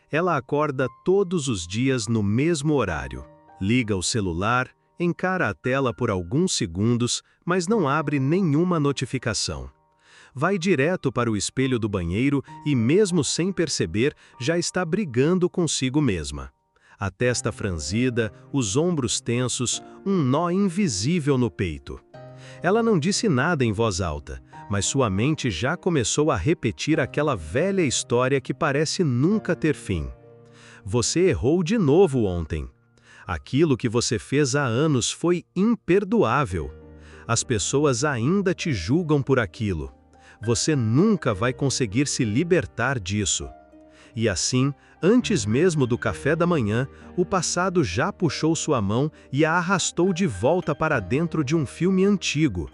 Ela acorda todos os dias no mesmo horário. Liga o celular, encara a tela por alguns segundos, mas não abre nenhuma notificação. Vai direto para o espelho do banheiro e, mesmo sem perceber, já está brigando consigo mesma. A testa franzida, os ombros tensos, um nó invisível no peito. Ela não disse nada em voz alta, mas sua mente já começou a repetir aquela velha história que parece nunca ter fim. Você errou de novo ontem. Aquilo que você fez há anos foi imperdoável. As pessoas ainda te julgam por aquilo. Você nunca vai conseguir se libertar disso. E assim, antes mesmo do café da manhã, o passado já puxou sua mão e a arrastou de volta para dentro de um filme antigo.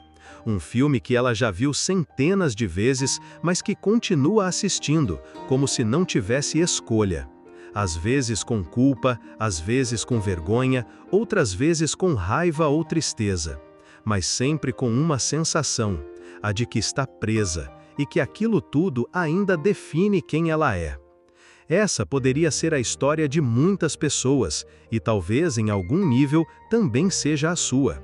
Um filme que ela já viu centenas de vezes, mas que continua assistindo, como se não tivesse escolha. Às vezes com culpa, às vezes com vergonha, outras vezes com raiva ou tristeza. Mas sempre com uma sensação, a de que está presa, e que aquilo tudo ainda define quem ela é. Essa poderia ser a história de muitas pessoas, e talvez em algum nível também seja a sua.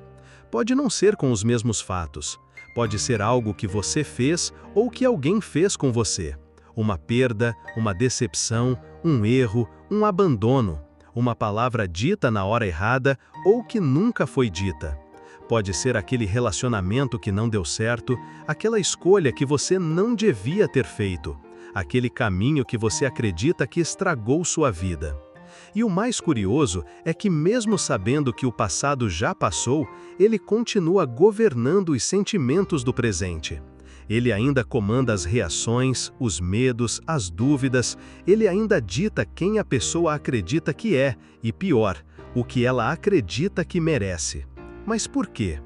Pode não ser com os mesmos fatos. Pode ser algo que você fez ou que alguém fez com você. Uma perda, uma decepção, um erro, um abandono, uma palavra dita na hora errada ou que nunca foi dita. Pode ser aquele relacionamento que não deu certo, aquela escolha que você não devia ter feito, aquele caminho que você acredita que estragou sua vida. E o mais curioso é que, mesmo sabendo que o passado já passou, ele continua governando os sentimentos do presente. Ele ainda comanda as reações, os medos, as dúvidas, ele ainda dita quem a pessoa acredita que é, e pior, o que ela acredita que merece. Mas por quê?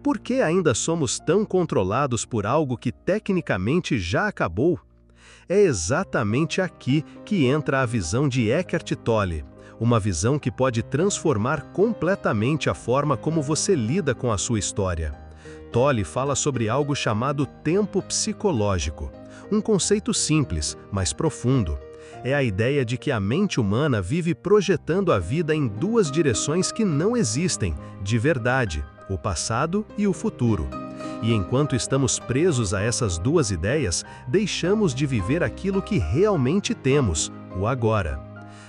Por que ainda somos tão controlados por algo que tecnicamente já acabou? É exatamente aqui que entra a visão de Eckhart Tolle, uma visão que pode transformar completamente a forma como você lida com a sua história. Tolle fala sobre algo chamado tempo psicológico, um conceito simples, mas profundo. É a ideia de que a mente humana vive projetando a vida em duas direções que não existem, de verdade, o passado e o futuro. E enquanto estamos presos a essas duas ideias, deixamos de viver aquilo que realmente temos, o agora.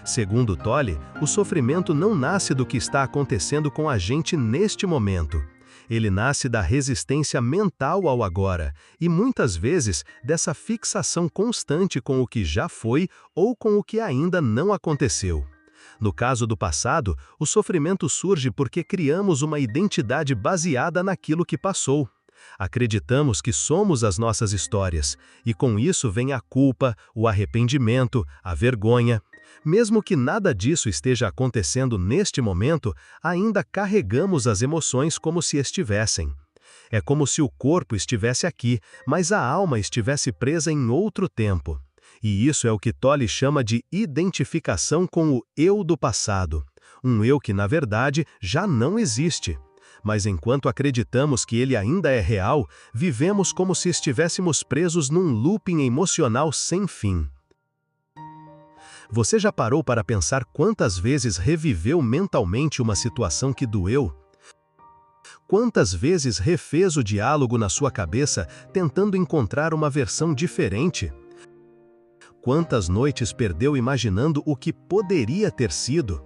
Segundo Tolle, o sofrimento não nasce do que está acontecendo com a gente neste momento. Ele nasce da resistência mental ao agora, e muitas vezes dessa fixação constante com o que já foi ou com o que ainda não aconteceu. No caso do passado, o sofrimento surge porque criamos uma identidade baseada naquilo que passou. Acreditamos que somos as nossas histórias, e com isso vem a culpa, o arrependimento, a vergonha. Mesmo que nada disso esteja acontecendo neste momento, ainda carregamos as emoções como se estivessem. É como se o corpo estivesse aqui, mas a alma estivesse presa em outro tempo. E isso é o que Tolle chama de identificação com o eu do passado. Um eu que, na verdade, já não existe. Mas enquanto acreditamos que ele ainda é real, vivemos como se estivéssemos presos num looping emocional sem fim. Você já parou para pensar quantas vezes reviveu mentalmente uma situação que doeu? Quantas vezes refez o diálogo na sua cabeça, tentando encontrar uma versão diferente? Quantas noites perdeu imaginando o que poderia ter sido?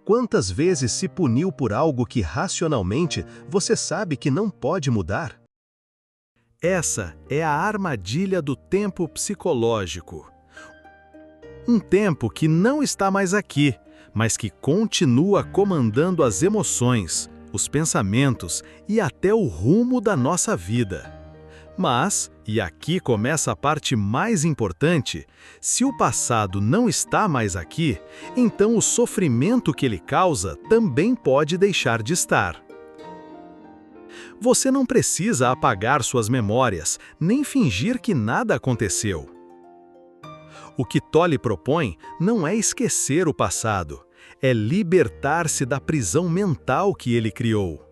Quantas vezes se puniu por algo que racionalmente você sabe que não pode mudar? Essa é a armadilha do tempo psicológico. Um tempo que não está mais aqui, mas que continua comandando as emoções, os pensamentos e até o rumo da nossa vida. Mas, e aqui começa a parte mais importante, se o passado não está mais aqui, então o sofrimento que ele causa também pode deixar de estar. Você não precisa apagar suas memórias, nem fingir que nada aconteceu. O que Tolle propõe não é esquecer o passado, é libertar-se da prisão mental que ele criou.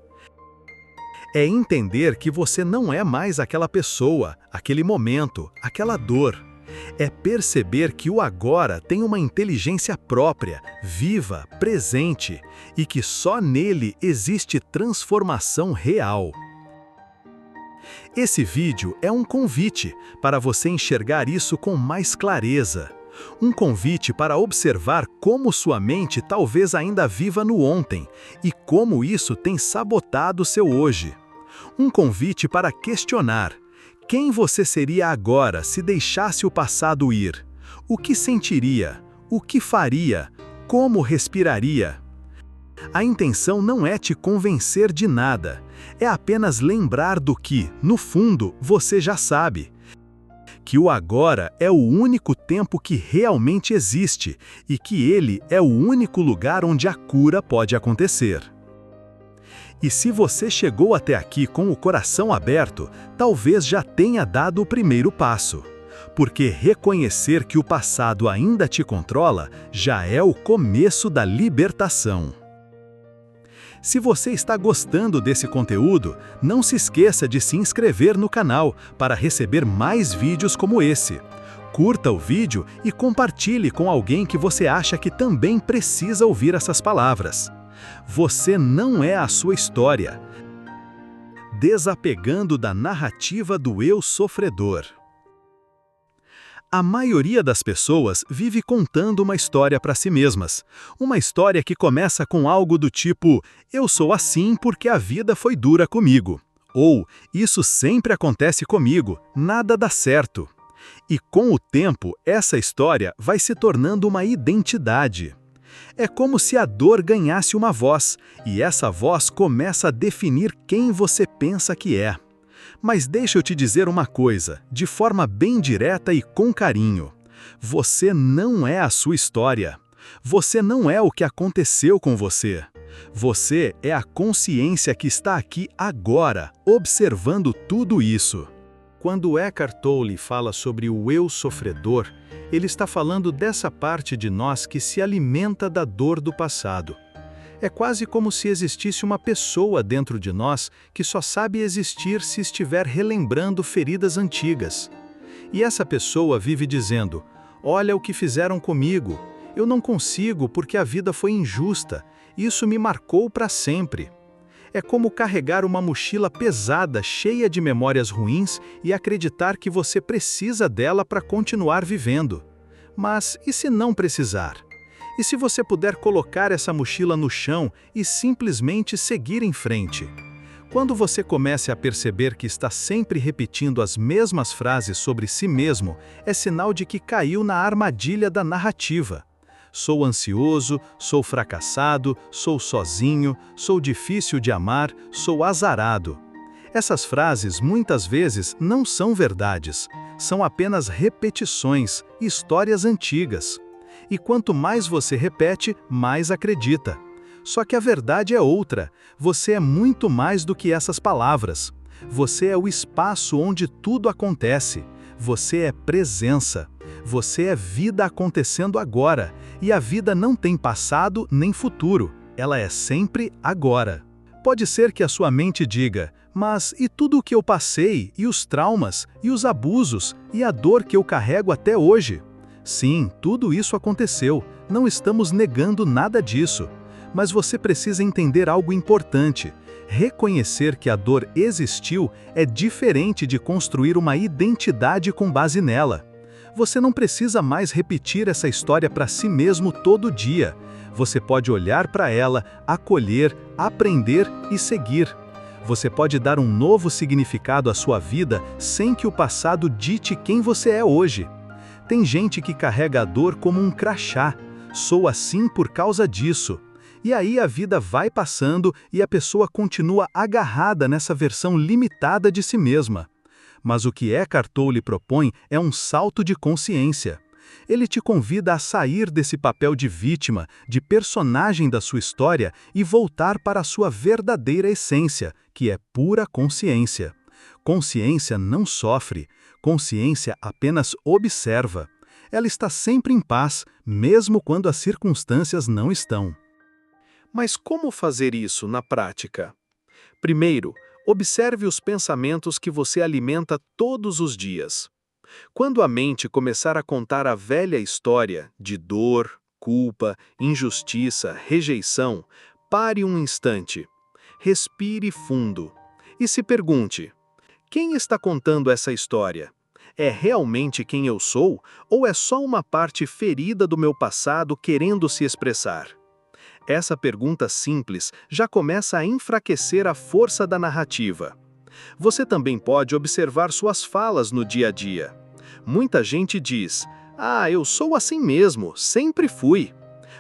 É entender que você não é mais aquela pessoa, aquele momento, aquela dor. É perceber que o agora tem uma inteligência própria, viva, presente, e que só nele existe transformação real. Esse vídeo é um convite para você enxergar isso com mais clareza. Um convite para observar como sua mente talvez ainda viva no ontem e como isso tem sabotado seu hoje. Um convite para questionar: quem você seria agora se deixasse o passado ir? O que sentiria? O que faria? Como respiraria? A intenção não é te convencer de nada, é apenas lembrar do que, no fundo, você já sabe. Que o agora é o único tempo que realmente existe e que ele é o único lugar onde a cura pode acontecer. E se você chegou até aqui com o coração aberto, talvez já tenha dado o primeiro passo. Porque reconhecer que o passado ainda te controla já é o começo da libertação. Se você está gostando desse conteúdo, não se esqueça de se inscrever no canal para receber mais vídeos como esse. Curta o vídeo e compartilhe com alguém que você acha que também precisa ouvir essas palavras. Você não é a sua história. Desapegando da narrativa do eu sofredor. A maioria das pessoas vive contando uma história para si mesmas. Uma história que começa com algo do tipo: eu sou assim porque a vida foi dura comigo. Ou, isso sempre acontece comigo, nada dá certo. E com o tempo, essa história vai se tornando uma identidade. É como se a dor ganhasse uma voz, e essa voz começa a definir quem você pensa que é. Mas deixa eu te dizer uma coisa, de forma bem direta e com carinho. Você não é a sua história. Você não é o que aconteceu com você. Você é a consciência que está aqui agora, observando tudo isso. Quando Eckhart Tolle fala sobre o eu sofredor, ele está falando dessa parte de nós que se alimenta da dor do passado. É quase como se existisse uma pessoa dentro de nós que só sabe existir se estiver relembrando feridas antigas. E essa pessoa vive dizendo: olha o que fizeram comigo, eu não consigo porque a vida foi injusta, isso me marcou para sempre. É como carregar uma mochila pesada cheia de memórias ruins e acreditar que você precisa dela para continuar vivendo. Mas e se não precisar? E se você puder colocar essa mochila no chão e simplesmente seguir em frente? Quando você comece a perceber que está sempre repetindo as mesmas frases sobre si mesmo, é sinal de que caiu na armadilha da narrativa. Sou ansioso, sou fracassado, sou sozinho, sou difícil de amar, sou azarado. Essas frases muitas vezes não são verdades, são apenas repetições, histórias antigas. E quanto mais você repete, mais acredita. Só que a verdade é outra. Você é muito mais do que essas palavras. Você é o espaço onde tudo acontece. Você é presença. Você é vida acontecendo agora. E a vida não tem passado nem futuro. Ela é sempre agora. Pode ser que a sua mente diga: mas e tudo o que eu passei, e os traumas, e os abusos, e a dor que eu carrego até hoje? Sim, tudo isso aconteceu, não estamos negando nada disso. Mas você precisa entender algo importante. Reconhecer que a dor existiu é diferente de construir uma identidade com base nela. Você não precisa mais repetir essa história para si mesmo todo dia. Você pode olhar para ela, acolher, aprender e seguir. Você pode dar um novo significado à sua vida sem que o passado dite quem você é hoje. Tem gente que carrega a dor como um crachá. Sou assim por causa disso. E aí a vida vai passando e a pessoa continua agarrada nessa versão limitada de si mesma. Mas o que Eckhart Tolle propõe é um salto de consciência. Ele te convida a sair desse papel de vítima, de personagem da sua história e voltar para a sua verdadeira essência, que é pura consciência. Consciência não sofre, consciência apenas observa. Ela está sempre em paz, mesmo quando as circunstâncias não estão. Mas como fazer isso na prática? Primeiro, observe os pensamentos que você alimenta todos os dias. Quando a mente começar a contar a velha história de dor, culpa, injustiça, rejeição, pare um instante, respire fundo e se pergunte: quem está contando essa história? É realmente quem eu sou ou é só uma parte ferida do meu passado querendo se expressar? Essa pergunta simples já começa a enfraquecer a força da narrativa. Você também pode observar suas falas no dia a dia. Muita gente diz: "Ah, eu sou assim mesmo, sempre fui."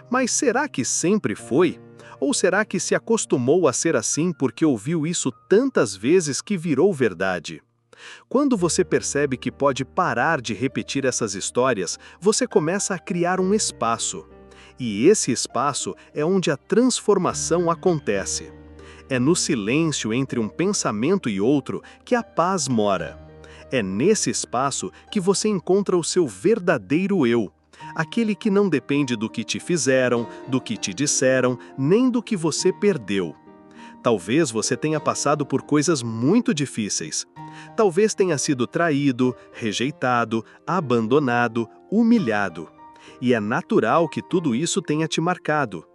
Mas será que sempre foi? Ou será que se acostumou a ser assim porque ouviu isso tantas vezes que virou verdade? Quando você percebe que pode parar de repetir essas histórias, você começa a criar um espaço. E esse espaço é onde a transformação acontece. É no silêncio entre um pensamento e outro que a paz mora. É nesse espaço que você encontra o seu verdadeiro eu, aquele que não depende do que te fizeram, do que te disseram, nem do que você perdeu. Talvez você tenha passado por coisas muito difíceis. Talvez tenha sido traído, rejeitado, abandonado, humilhado. E é natural que tudo isso tenha te marcado.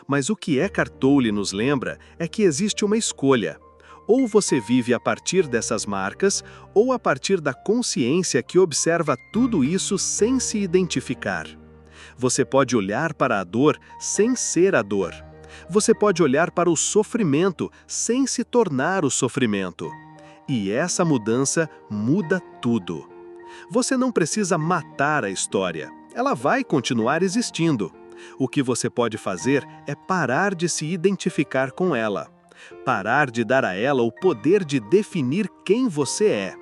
Mas o que Eckhart Tolle nos lembra é que existe uma escolha. Ou você vive a partir dessas marcas, ou a partir da consciência que observa tudo isso sem se identificar. Você pode olhar para a dor sem ser a dor. Você pode olhar para o sofrimento sem se tornar o sofrimento. E essa mudança muda tudo. Você não precisa matar a história. Ela vai continuar existindo. O que você pode fazer é parar de se identificar com ela. Parar de dar a ela o poder de definir quem você é.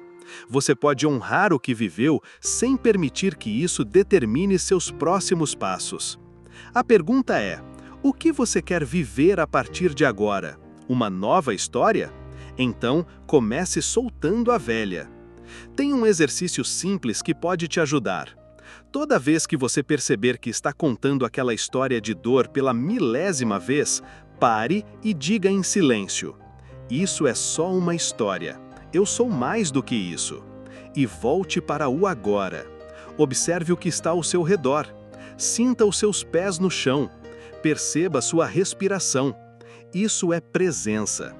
Você pode honrar o que viveu sem permitir que isso determine seus próximos passos. A pergunta é: o que você quer viver a partir de agora? Uma nova história? Então, comece soltando a velha. Tem um exercício simples que pode te ajudar. Toda vez que você perceber que está contando aquela história de dor pela milésima vez, pare e diga em silêncio: isso é só uma história. Eu sou mais do que isso. E volte para o agora. Observe o que está ao seu redor. Sinta os seus pés no chão. Perceba sua respiração. Isso é presença.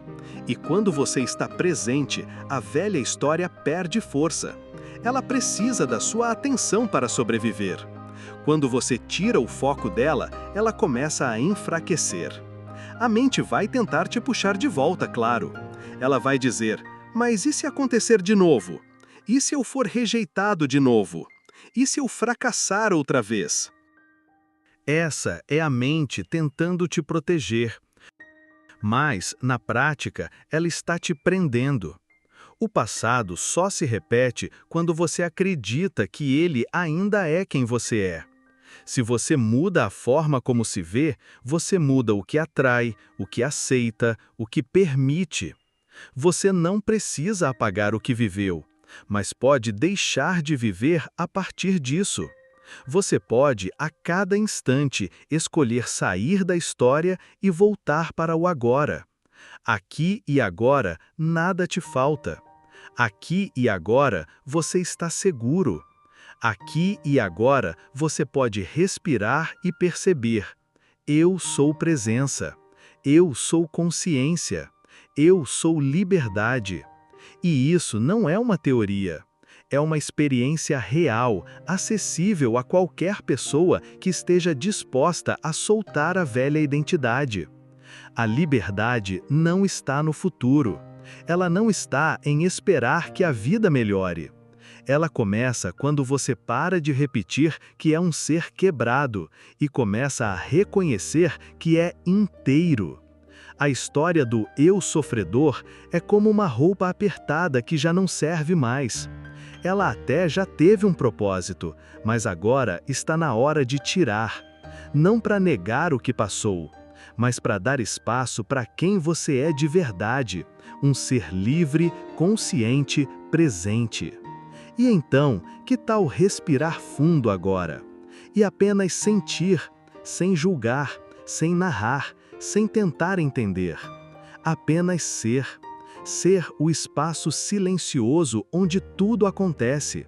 E quando você está presente, a velha história perde força. Ela precisa da sua atenção para sobreviver. Quando você tira o foco dela, ela começa a enfraquecer. A mente vai tentar te puxar de volta, claro. Ela vai dizer: mas e se acontecer de novo? E se eu for rejeitado de novo? E se eu fracassar outra vez? Essa é a mente tentando te proteger. Mas, na prática, ela está te prendendo. O passado só se repete quando você acredita que ele ainda é quem você é. Se você muda a forma como se vê, você muda o que atrai, o que aceita, o que permite. Você não precisa apagar o que viveu, mas pode deixar de viver a partir disso. Você pode, a cada instante, escolher sair da história e voltar para o agora. Aqui e agora, nada te falta. Aqui e agora, você está seguro. Aqui e agora, você pode respirar e perceber: eu sou presença. Eu sou consciência. Eu sou liberdade. E isso não é uma teoria. É uma experiência real, acessível a qualquer pessoa que esteja disposta a soltar a velha identidade. A liberdade não está no futuro. Ela não está em esperar que a vida melhore. Ela começa quando você para de repetir que é um ser quebrado e começa a reconhecer que é inteiro. A história do eu sofredor é como uma roupa apertada que já não serve mais. Ela até já teve um propósito, mas agora está na hora de tirar. Não para negar o que passou, mas para dar espaço para quem você é de verdade, um ser livre, consciente, presente. E então, que tal respirar fundo agora? E apenas sentir, sem julgar, sem narrar, sem tentar entender. Apenas ser. Ser o espaço silencioso onde tudo acontece.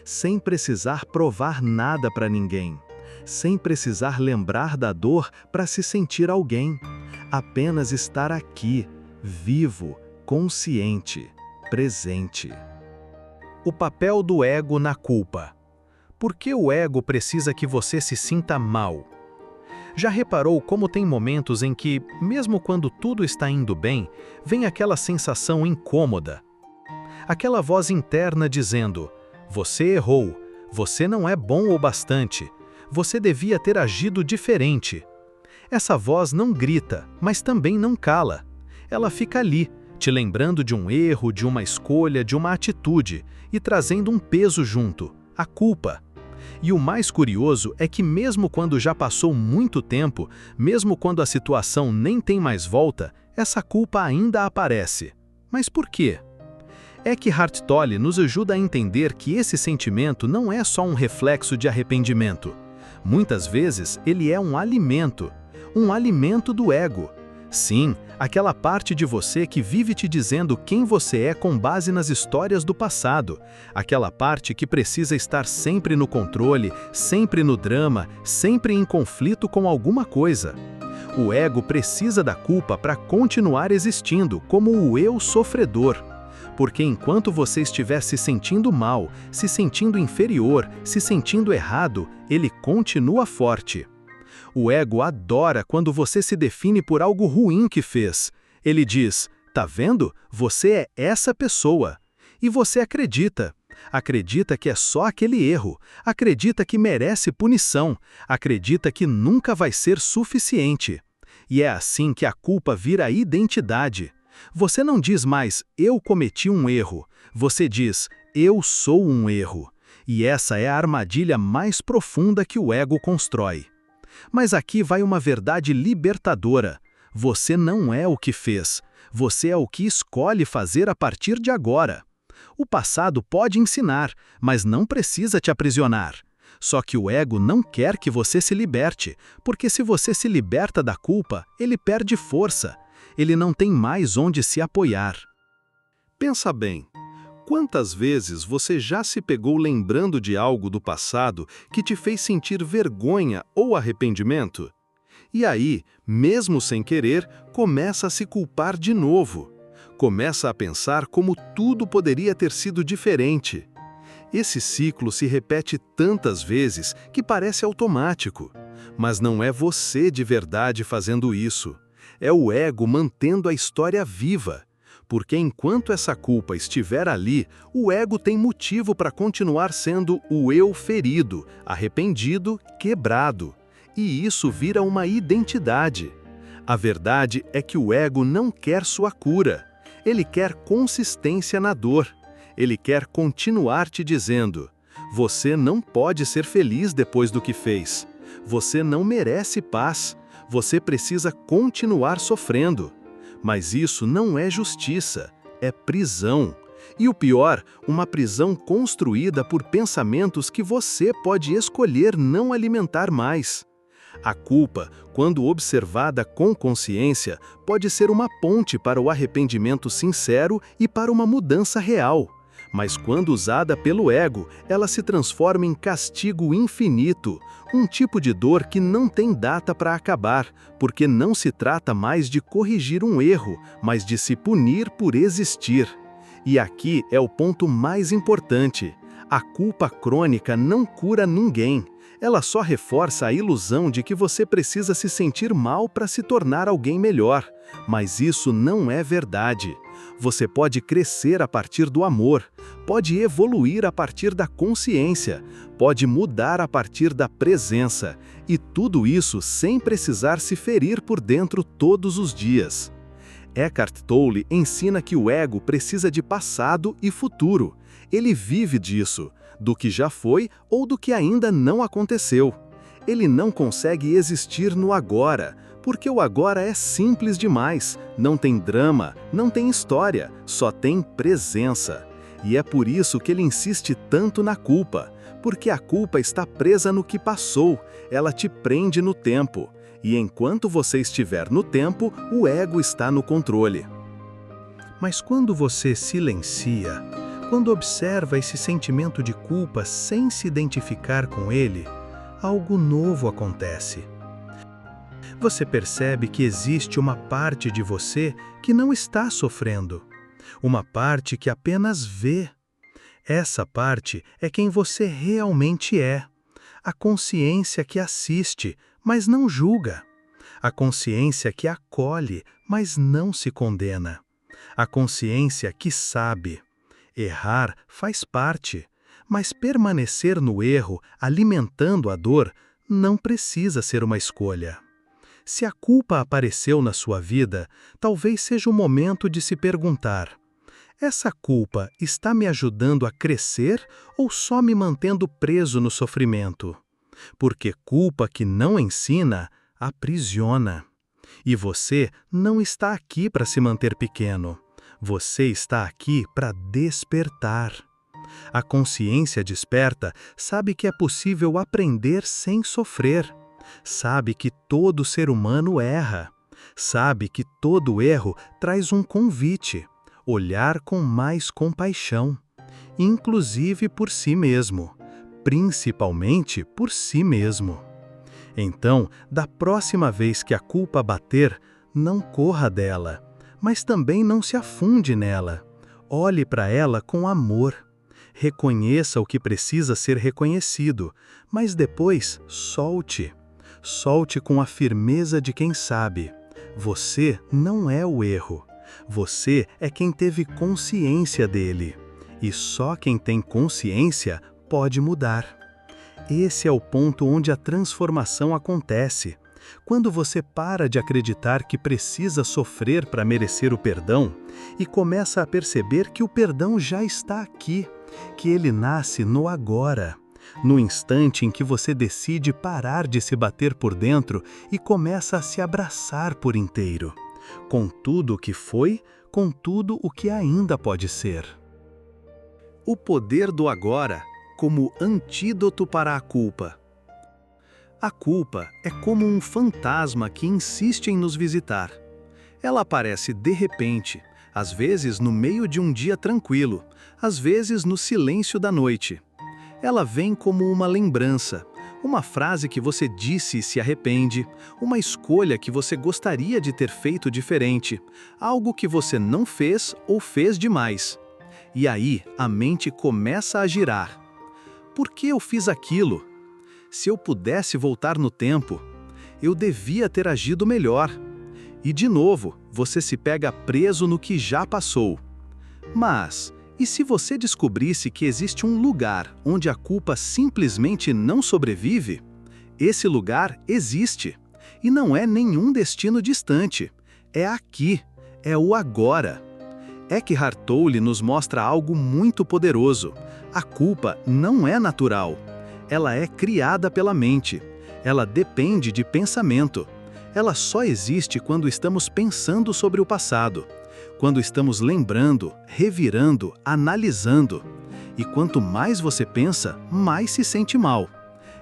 sem precisar provar nada para ninguém, sem precisar lembrar da dor para se sentir alguém, apenas estar aqui, vivo, consciente, presente. O papel do ego na culpa. Por que o ego precisa que você se sinta mal? Já reparou como tem momentos em que, mesmo quando tudo está indo bem, vem aquela sensação incômoda? Aquela voz interna dizendo: você errou, você não é bom o bastante, você devia ter agido diferente. Essa voz não grita, mas também não cala. Ela fica ali, te lembrando de um erro, de uma escolha, de uma atitude, e trazendo um peso junto, a culpa. E o mais curioso é que mesmo quando já passou muito tempo, mesmo quando a situação nem tem mais volta, essa culpa ainda aparece. Mas por quê? Eckhart Tolle nos ajuda a entender que esse sentimento não é só um reflexo de arrependimento. Muitas vezes ele é um alimento do ego. Sim, aquela parte de você que vive te dizendo quem você é com base nas histórias do passado. Aquela parte que precisa estar sempre no controle, sempre no drama, sempre em conflito com alguma coisa. O ego precisa da culpa para continuar existindo como o eu sofredor. Porque enquanto você estiver se sentindo mal, se sentindo inferior, se sentindo errado, ele continua forte. O ego adora quando você se define por algo ruim que fez. Ele diz: tá vendo? Você é essa pessoa. E você acredita. Acredita que é só aquele erro. Acredita que merece punição. Acredita que nunca vai ser suficiente. E é assim que a culpa vira identidade. Você não diz mais, eu cometi um erro. Você diz, eu sou um erro. E essa é a armadilha mais profunda que o ego constrói. Mas aqui vai uma verdade libertadora. Você não é o que fez. Você é o que escolhe fazer a partir de agora. O passado pode ensinar, mas não precisa te aprisionar. Só que o ego não quer que você se liberte, porque se você se liberta da culpa, ele perde força. Ele não tem mais onde se apoiar. Pensa bem, quantas vezes você já se pegou lembrando de algo do passado que te fez sentir vergonha ou arrependimento? E aí, mesmo sem querer, começa a se culpar de novo. Começa a pensar como tudo poderia ter sido diferente. Esse ciclo se repete tantas vezes que parece automático. Mas não é você de verdade fazendo isso. É o ego mantendo a história viva. Porque enquanto essa culpa estiver ali, o ego tem motivo para continuar sendo o eu ferido, arrependido, quebrado. E isso vira uma identidade. A verdade é que o ego não quer sua cura. Ele quer consistência na dor. Ele quer continuar te dizendo: você não pode ser feliz depois do que fez. Você não merece paz. Você precisa continuar sofrendo. Mas isso não é justiça, é prisão. E o pior, uma prisão construída por pensamentos que você pode escolher não alimentar mais. A culpa, quando observada com consciência, pode ser uma ponte para o arrependimento sincero e para uma mudança real. Mas quando usada pelo ego, ela se transforma em castigo infinito, um tipo de dor que não tem data para acabar, porque não se trata mais de corrigir um erro, mas de se punir por existir. E aqui é o ponto mais importante. A culpa crônica não cura ninguém. Ela só reforça a ilusão de que você precisa se sentir mal para se tornar alguém melhor. Mas isso não é verdade. Você pode crescer a partir do amor, pode evoluir a partir da consciência, pode mudar a partir da presença, e tudo isso sem precisar se ferir por dentro todos os dias. Eckhart Tolle ensina que o ego precisa de passado e futuro. Ele vive disso, do que já foi ou do que ainda não aconteceu. Ele não consegue existir no agora, porque o agora é simples demais, não tem drama, não tem história, só tem presença. E é por isso que ele insiste tanto na culpa, porque a culpa está presa no que passou, ela te prende no tempo. E enquanto você estiver no tempo, o ego está no controle. Mas quando você silencia, quando observa esse sentimento de culpa sem se identificar com ele, algo novo acontece. Você percebe que existe uma parte de você que não está sofrendo, uma parte que apenas vê. Essa parte é quem você realmente é, a consciência que assiste, mas não julga, a consciência que acolhe, mas não se condena, a consciência que sabe. Errar faz parte, mas permanecer no erro, alimentando a dor, não precisa ser uma escolha. Se a culpa apareceu na sua vida, talvez seja o momento de se perguntar: essa culpa está me ajudando a crescer ou só me mantendo preso no sofrimento? Porque culpa que não ensina, aprisiona. E você não está aqui para se manter pequeno. Você está aqui para despertar. A consciência desperta sabe que é possível aprender sem sofrer. Sabe que todo ser humano erra. Sabe que todo erro traz um convite: olhar com mais compaixão, inclusive por si mesmo, principalmente por si mesmo. Então, da próxima vez que a culpa bater, não corra dela, mas também não se afunde nela. Olhe para ela com amor. Reconheça o que precisa ser reconhecido, mas depois solte. Solte com a firmeza de quem sabe. Você não é o erro. Você é quem teve consciência dele. E só quem tem consciência pode mudar. Esse é o ponto onde a transformação acontece. Quando você para de acreditar que precisa sofrer para merecer o perdão e começa a perceber que o perdão já está aqui, que ele nasce no agora, no instante em que você decide parar de se bater por dentro e começa a se abraçar por inteiro, com tudo o que foi, com tudo o que ainda pode ser. O poder do agora como antídoto para a culpa. A culpa é como um fantasma que insiste em nos visitar. Ela aparece de repente, às vezes no meio de um dia tranquilo, às vezes no silêncio da noite. Ela vem como uma lembrança, uma frase que você disse e se arrepende, uma escolha que você gostaria de ter feito diferente, algo que você não fez ou fez demais. E aí a mente começa a girar. Por que eu fiz aquilo? Se eu pudesse voltar no tempo, eu devia ter agido melhor. E de novo, você se pega preso no que já passou. Mas, e se você descobrisse que existe um lugar onde a culpa simplesmente não sobrevive? Esse lugar existe. E não é nenhum destino distante. É aqui. É o agora. Eckhart Tolle nos mostra algo muito poderoso. A culpa não é natural. Ela é criada pela mente. Ela depende de pensamento. Ela só existe quando estamos pensando sobre o passado, quando estamos lembrando, revirando, analisando. E quanto mais você pensa, mais se sente mal.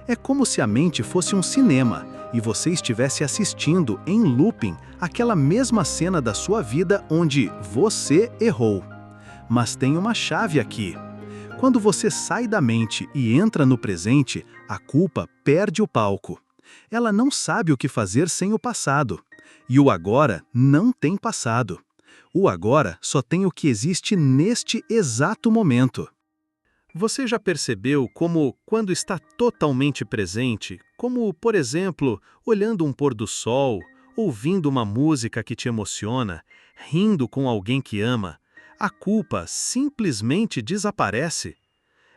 É como se a mente fosse um cinema e você estivesse assistindo em looping aquela mesma cena da sua vida onde você errou. Mas tem uma chave aqui. Quando você sai da mente e entra no presente, a culpa perde o palco. Ela não sabe o que fazer sem o passado. E o agora não tem passado. O agora só tem o que existe neste exato momento. Você já percebeu como, quando está totalmente presente, como, por exemplo, olhando um pôr do sol, ouvindo uma música que te emociona, rindo com alguém que ama, a culpa simplesmente desaparece?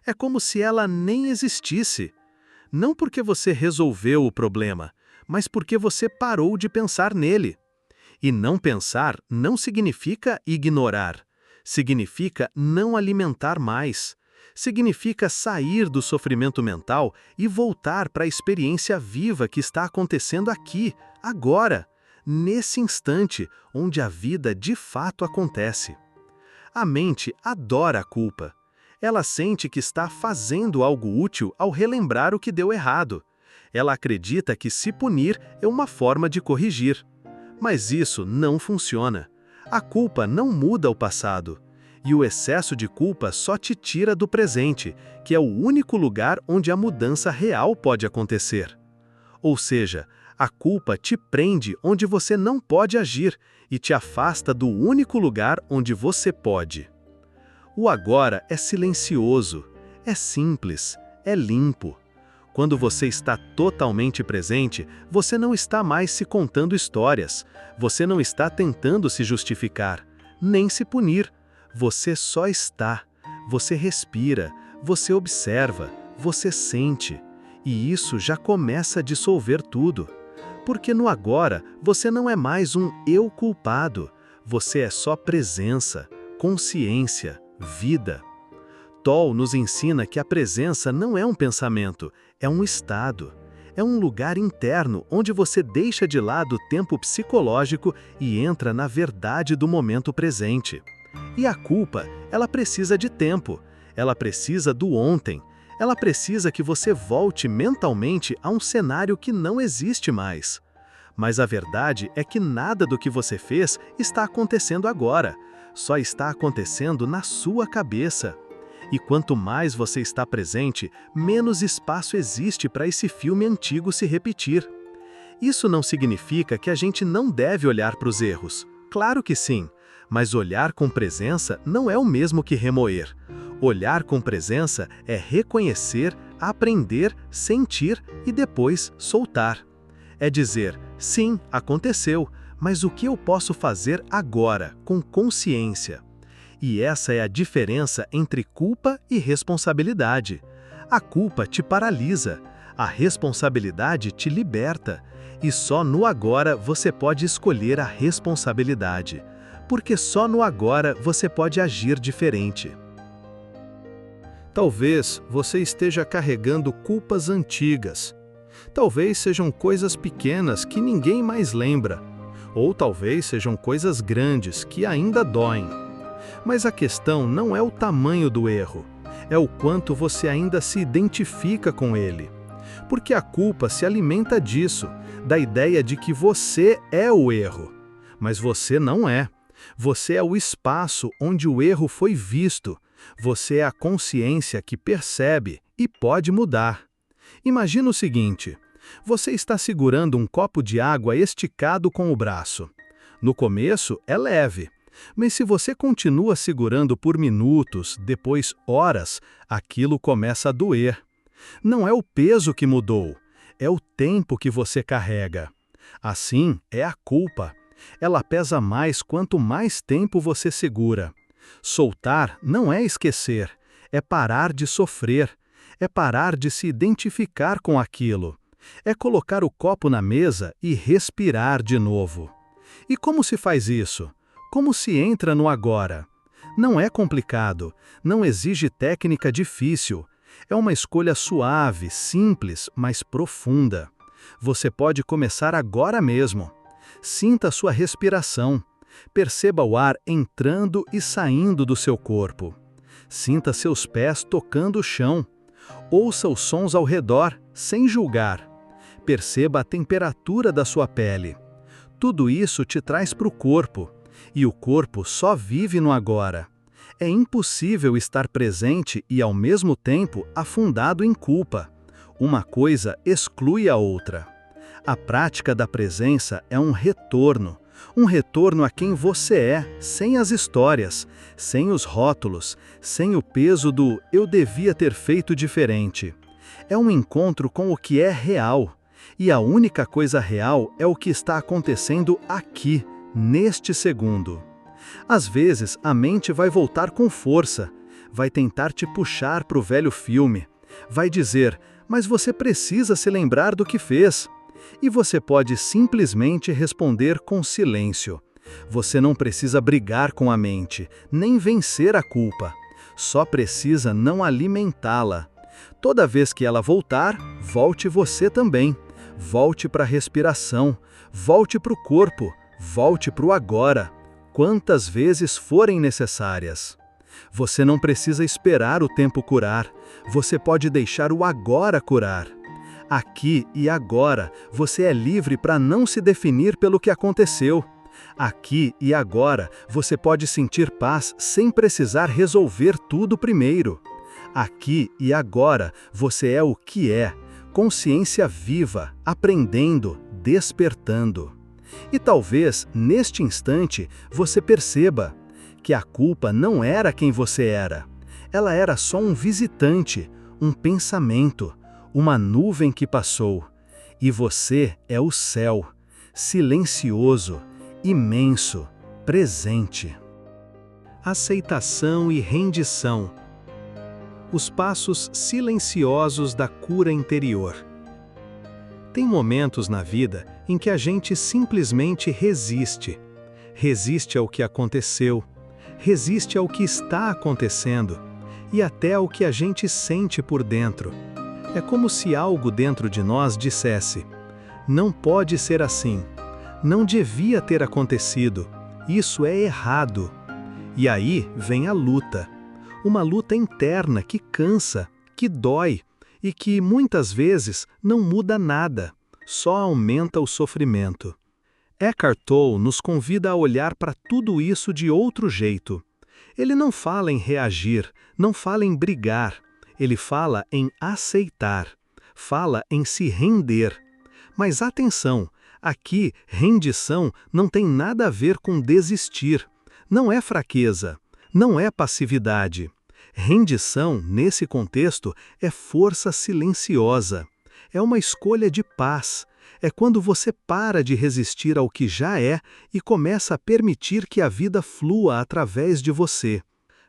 É como se ela nem existisse. Não porque você resolveu o problema, mas porque você parou de pensar nele. E não pensar não significa ignorar. Significa não alimentar mais. Significa sair do sofrimento mental e voltar para a experiência viva que está acontecendo aqui, agora, nesse instante onde a vida de fato acontece. A mente adora a culpa. Ela sente que está fazendo algo útil ao relembrar o que deu errado. Ela acredita que se punir é uma forma de corrigir. Mas isso não funciona. A culpa não muda o passado. E o excesso de culpa só te tira do presente, que é o único lugar onde a mudança real pode acontecer. Ou seja, a culpa te prende onde você não pode agir e te afasta do único lugar onde você pode. O agora é silencioso, é simples, é limpo. Quando você está totalmente presente, você não está mais se contando histórias, você não está tentando se justificar, nem se punir. Você só está, você respira, você observa, você sente. E isso já começa a dissolver tudo. Porque no agora, você não é mais um eu culpado, você é só presença, consciência, vida. Toll nos ensina que a presença não é um pensamento, é um estado. É um lugar interno onde você deixa de lado o tempo psicológico e entra na verdade do momento presente. E a culpa, ela precisa de tempo, ela precisa do ontem, ela precisa que você volte mentalmente a um cenário que não existe mais. Mas a verdade é que nada do que você fez está acontecendo agora, só está acontecendo na sua cabeça. E quanto mais você está presente, menos espaço existe para esse filme antigo se repetir. Isso não significa que a gente não deve olhar para os erros. Claro que sim, mas olhar com presença não é o mesmo que remoer. Olhar com presença é reconhecer, aprender, sentir e depois soltar. É dizer, sim, aconteceu, mas o que eu posso fazer agora, com consciência? E essa é a diferença entre culpa e responsabilidade. A culpa te paralisa, a responsabilidade te liberta. E só no agora você pode escolher a responsabilidade. Porque só no agora você pode agir diferente. Talvez você esteja carregando culpas antigas. Talvez sejam coisas pequenas que ninguém mais lembra. Ou talvez sejam coisas grandes que ainda doem. Mas a questão não é o tamanho do erro, é o quanto você ainda se identifica com ele. Porque a culpa se alimenta disso, da ideia de que você é o erro. Mas você não é. Você é o espaço onde o erro foi visto. Você é a consciência que percebe e pode mudar. Imagina o seguinte: você está segurando um copo de água esticado com o braço. No começo é leve, mas se você continua segurando por minutos, depois horas, aquilo começa a doer. Não é o peso que mudou, é o tempo que você carrega. Assim é a culpa. Ela pesa mais quanto mais tempo você segura. Soltar não é esquecer, é parar de sofrer, é parar de se identificar com aquilo. É colocar o copo na mesa e respirar de novo. E como se faz isso? Como se entra no agora? Não é complicado, não exige técnica difícil. É uma escolha suave, simples, mas profunda. Você pode começar agora mesmo. Sinta sua respiração. Perceba o ar entrando e saindo do seu corpo. Sinta seus pés tocando o chão. Ouça os sons ao redor, sem julgar. Perceba a temperatura da sua pele. Tudo isso te traz para o corpo. E o corpo só vive no agora. É impossível estar presente e, ao mesmo tempo, afundado em culpa. Uma coisa exclui a outra. A prática da presença é um retorno a quem você é, sem as histórias, sem os rótulos, sem o peso do "eu devia ter feito diferente". É um encontro com o que é real. E a única coisa real é o que está acontecendo aqui, neste segundo. Às vezes, a mente vai voltar com força, vai tentar te puxar para o velho filme, vai dizer, mas você precisa se lembrar do que fez. E você pode simplesmente responder com silêncio. Você não precisa brigar com a mente, nem vencer a culpa. Só precisa não alimentá-la. Toda vez que ela voltar, volte você também. Volte para a respiração, volte para o corpo, volte para o agora, quantas vezes forem necessárias. Você não precisa esperar o tempo curar, você pode deixar o agora curar. Aqui e agora, você é livre para não se definir pelo que aconteceu. Aqui e agora, você pode sentir paz sem precisar resolver tudo primeiro. Aqui e agora, você é o que é, consciência viva, aprendendo, despertando. E talvez, neste instante, você perceba que a culpa não era quem você era. Ela era só um visitante, um pensamento, uma nuvem que passou. E você é o céu, silencioso, imenso, presente. Aceitação e rendição. Os passos silenciosos da cura interior. Tem momentos na vida em que a gente simplesmente resiste. Resiste ao que aconteceu, resiste ao que está acontecendo e até ao que a gente sente por dentro. É como se algo dentro de nós dissesse: não pode ser assim, não devia ter acontecido, isso é errado. E aí vem a luta, uma luta interna que cansa, que dói e que muitas vezes não muda nada, só aumenta o sofrimento. Eckhart Tolle nos convida a olhar para tudo isso de outro jeito. Ele não fala em reagir, não fala em brigar, ele fala em aceitar, fala em se render. Mas atenção, aqui rendição não tem nada a ver com desistir, não é fraqueza, não é passividade. Rendição, nesse contexto, é força silenciosa, é uma escolha de paz. É quando você para de resistir ao que já é e começa a permitir que a vida flua através de você.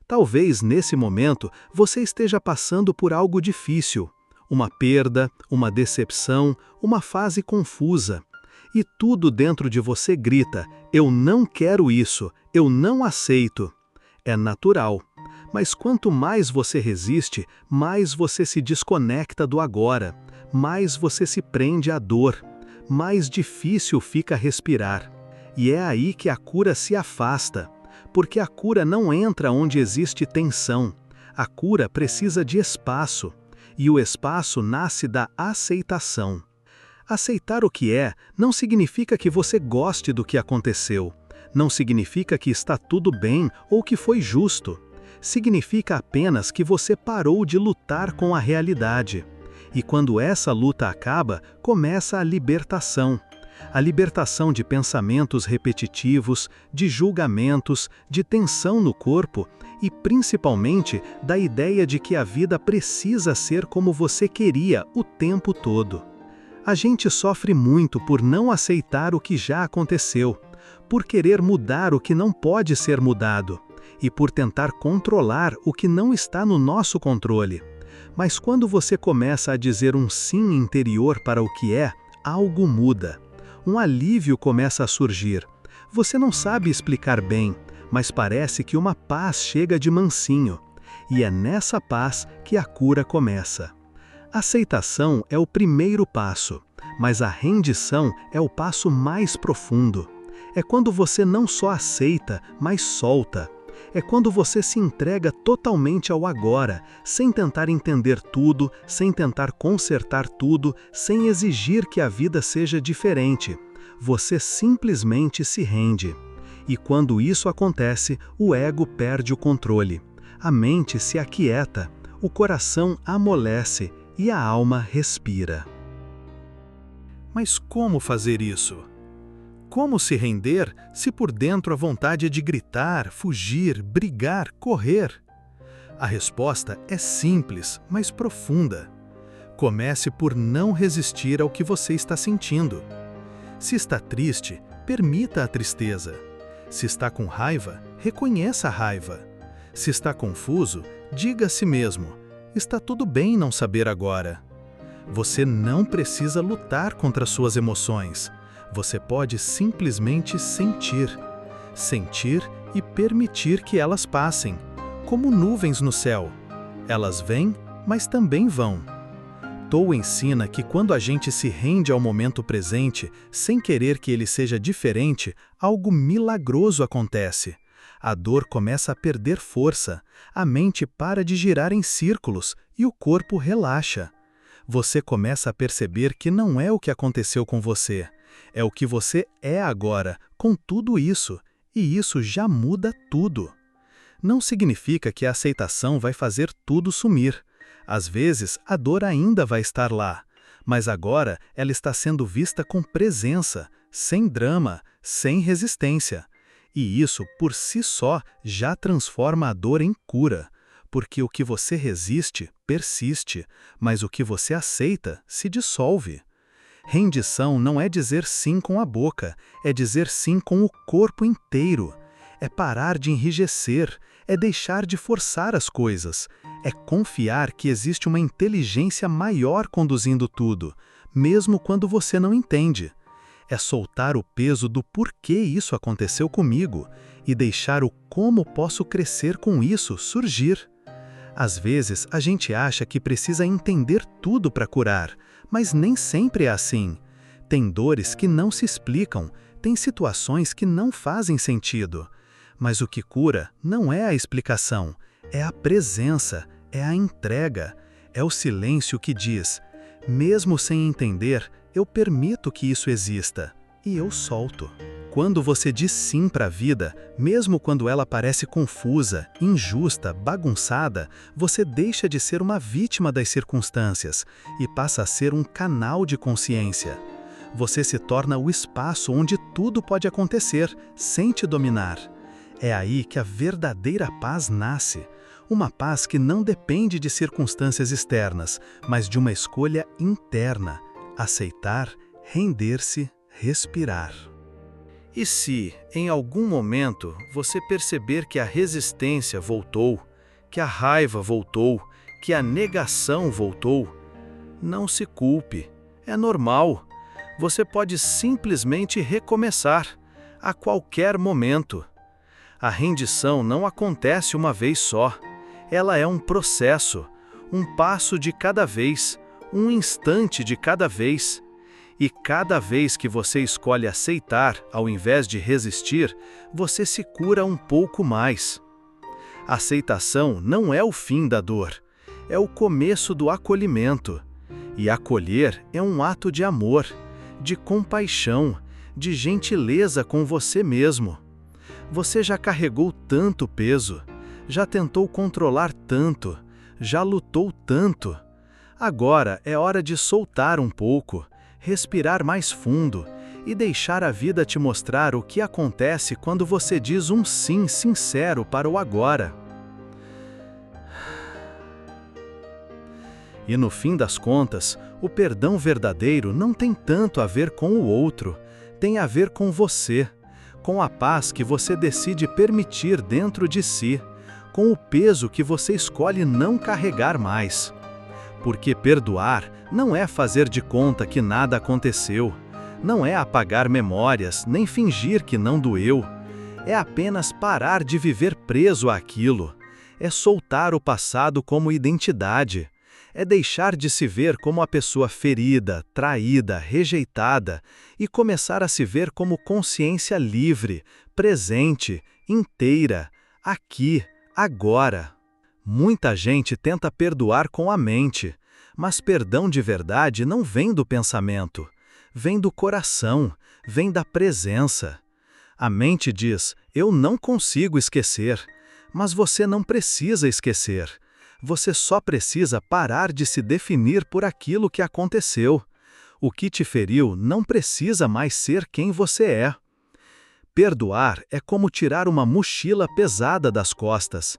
Talvez, nesse momento, você esteja passando por algo difícil, uma perda, uma decepção, uma fase confusa. E tudo dentro de você grita: eu não quero isso, eu não aceito. É natural. Mas quanto mais você resiste, mais você se desconecta do agora, mais você se prende à dor, mais difícil fica respirar. E é aí que a cura se afasta, porque a cura não entra onde existe tensão. A cura precisa de espaço, e o espaço nasce da aceitação. Aceitar o que é não significa que você goste do que aconteceu, não significa que está tudo bem ou que foi justo. Significa apenas que você parou de lutar com a realidade. E quando essa luta acaba, começa a libertação. A libertação de pensamentos repetitivos, de julgamentos, de tensão no corpo e principalmente da ideia de que a vida precisa ser como você queria o tempo todo. A gente sofre muito por não aceitar o que já aconteceu, por querer mudar o que não pode ser mudado e por tentar controlar o que não está no nosso controle. Mas quando você começa a dizer um sim interior para o que é, algo muda. Um alívio começa a surgir. Você não sabe explicar bem, mas parece que uma paz chega de mansinho. E é nessa paz que a cura começa. Aceitação é o primeiro passo, mas a rendição é o passo mais profundo. É quando você não só aceita, mas solta. É quando você se entrega totalmente ao agora, sem tentar entender tudo, sem tentar consertar tudo, sem exigir que a vida seja diferente. Você simplesmente se rende. E quando isso acontece, o ego perde o controle. A mente se aquieta, o coração amolece e a alma respira. Mas como fazer isso? Como se render se por dentro a vontade é de gritar, fugir, brigar, correr? A resposta é simples, mas profunda. Comece por não resistir ao que você está sentindo. Se está triste, permita a tristeza. Se está com raiva, reconheça a raiva. Se está confuso, diga a si mesmo: está tudo bem não saber agora. Você não precisa lutar contra suas emoções. Você pode simplesmente sentir. Sentir e permitir que elas passem, como nuvens no céu. Elas vêm, mas também vão. Tolle ensina que quando a gente se rende ao momento presente, sem querer que ele seja diferente, algo milagroso acontece. A dor começa a perder força, a mente para de girar em círculos e o corpo relaxa. Você começa a perceber que não é o que aconteceu com você, É o que você é agora, com tudo isso, e isso já muda tudo. Não significa que a aceitação vai fazer tudo sumir. Às vezes, a dor ainda vai estar lá, mas agora ela está sendo vista com presença, sem drama, sem resistência. E isso, por si só, já transforma a dor em cura, porque o que você resiste, persiste, mas o que você aceita, se dissolve. Rendição não é dizer sim com a boca, é dizer sim com o corpo inteiro. É parar de enrijecer, é deixar de forçar as coisas, é confiar que existe uma inteligência maior conduzindo tudo, mesmo quando você não entende. É soltar o peso do porquê isso aconteceu comigo e deixar o como posso crescer com isso surgir. Às vezes, a gente acha que precisa entender tudo para curar, mas nem sempre é assim. Tem dores que não se explicam, tem situações que não fazem sentido. Mas o que cura não é a explicação, é a presença, é a entrega, é o silêncio que diz: mesmo sem entender, eu permito que isso exista, e eu solto. Quando você diz sim para a vida, mesmo quando ela parece confusa, injusta, bagunçada, você deixa de ser uma vítima das circunstâncias e passa a ser um canal de consciência. Você se torna o espaço onde tudo pode acontecer, sem te dominar. É aí que a verdadeira paz nasce. Uma paz que não depende de circunstâncias externas, mas de uma escolha interna: aceitar, render-se, respirar. E se, em algum momento, você perceber que a resistência voltou, que a raiva voltou, que a negação voltou, não se culpe, é normal. Você pode simplesmente recomeçar, a qualquer momento. A rendição não acontece uma vez só. Ela é um processo, um passo de cada vez, um instante de cada vez. E cada vez que você escolhe aceitar, ao invés de resistir, você se cura um pouco mais. A aceitação não é o fim da dor, é o começo do acolhimento. E acolher é um ato de amor, de compaixão, de gentileza com você mesmo. Você já carregou tanto peso, já tentou controlar tanto, já lutou tanto. Agora é hora de soltar um pouco, respirar mais fundo e deixar a vida te mostrar o que acontece quando você diz um sim sincero para o agora. E no fim das contas, o perdão verdadeiro não tem tanto a ver com o outro, tem a ver com você, com a paz que você decide permitir dentro de si, com o peso que você escolhe não carregar mais. Porque perdoar não é fazer de conta que nada aconteceu, não é apagar memórias, nem fingir que não doeu. É apenas parar de viver preso àquilo, é soltar o passado como identidade, é deixar de se ver como a pessoa ferida, traída, rejeitada e começar a se ver como consciência livre, presente, inteira, aqui, agora. Muita gente tenta perdoar com a mente, mas perdão de verdade não vem do pensamento, vem do coração, vem da presença. A mente diz: eu não consigo esquecer, mas você não precisa esquecer. Você só precisa parar de se definir por aquilo que aconteceu. O que te feriu não precisa mais ser quem você é. Perdoar é como tirar uma mochila pesada das costas.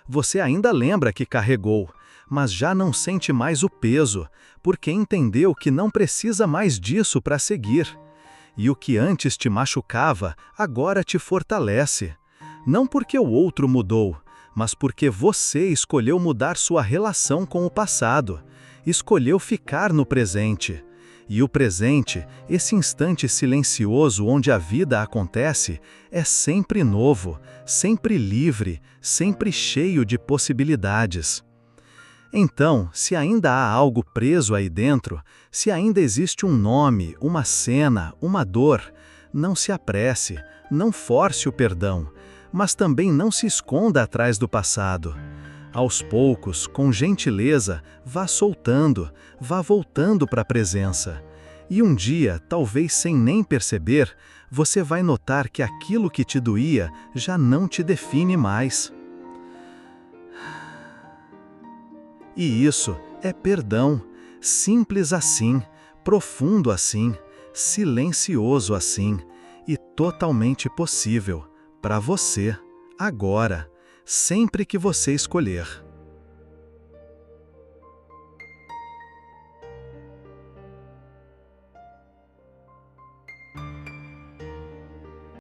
Você ainda lembra que carregou, mas já não sente mais o peso, porque entendeu que não precisa mais disso para seguir. E o que antes te machucava, agora te fortalece. Não porque o outro mudou, mas porque você escolheu mudar sua relação com o passado, escolheu ficar no presente. E o presente, esse instante silencioso onde a vida acontece, é sempre novo, sempre livre, sempre cheio de possibilidades. Então, se ainda há algo preso aí dentro, se ainda existe um nome, uma cena, uma dor, não se apresse, não force o perdão, mas também não se esconda atrás do passado. Aos poucos, com gentileza, vá soltando, vá voltando para a presença. E um dia, talvez sem nem perceber, você vai notar que aquilo que te doía já não te define mais. E isso é perdão, simples assim, profundo assim, silencioso assim e totalmente possível para você, agora, sempre que você escolher.